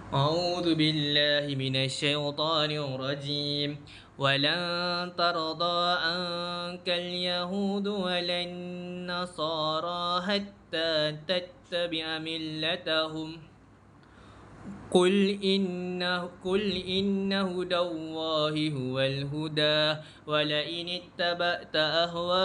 أعوذ بالله من الشيطان الرجيم. ولن ترضى عنك اليهود ولا النصارى حتى تتبع ملتهم. قل إن هدى الله هو الهدى. ولئن اتبعت أهواءهم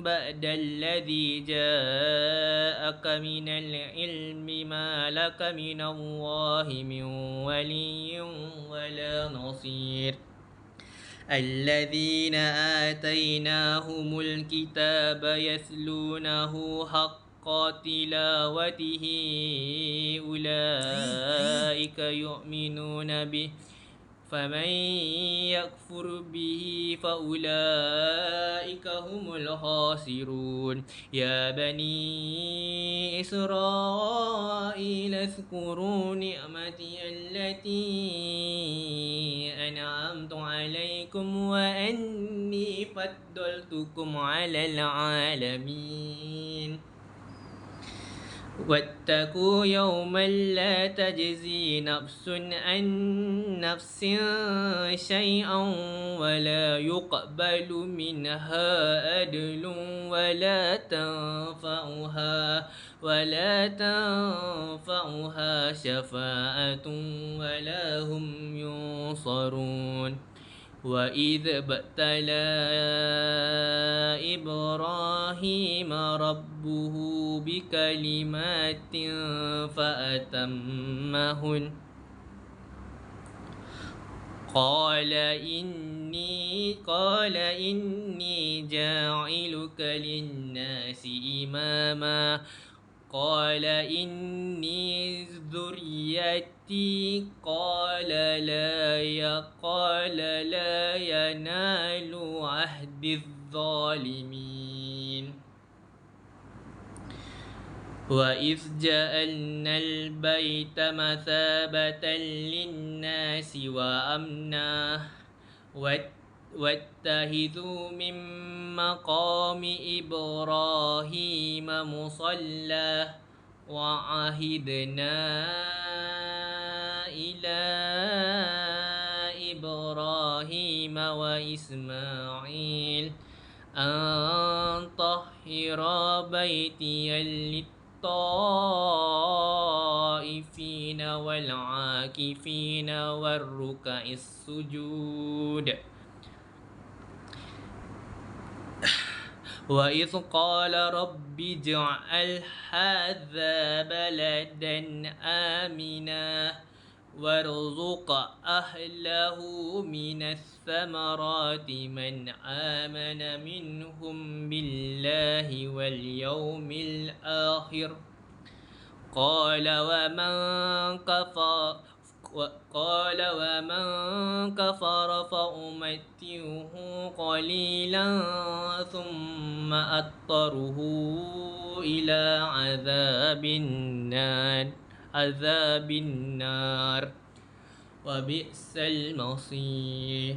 بعد الذي جاءك من العلم ما لك من الله من ولي ولا نصير. الذين آتيناهم الكتاب يتلونه حق تلاوته أولئك يؤمنون به. فمن يكفر به فأولئك هم الخاسرون. يا بني إسرائيل اذكروا نعمتي التي أنعمت عليكم وأني فضلتكم على العالمين. واتقوا يوما لا تجزي نفس عن نفس شيئا ولا يقبل منها عدل ولا تنفعها شفاعة ولا هم ينصرون. وإذ ابتلى إبراهيم ربه بكلمات فأتمهن قال إني جاعلك للناس إماما. قال إني ذريتي قال لا ينال عهد الظالمين. وإذ جعلنا البيت مثابة للناس وأمنا واتخذوا من مقام إبراهيم مصلى. وعهدنا إلى إبراهيم وإسماعيل أن طهر بيتي للطائفين والعاكفين والركع السجود. وإذ قال رب اجعل هذا بلدا آمنا وارزق أهله من الثمرات من آمن منهم بالله واليوم الآخر. قال ومن كفر فأمتعه قليلا ثم أضطره إلى عذاب النار وبئس المصير.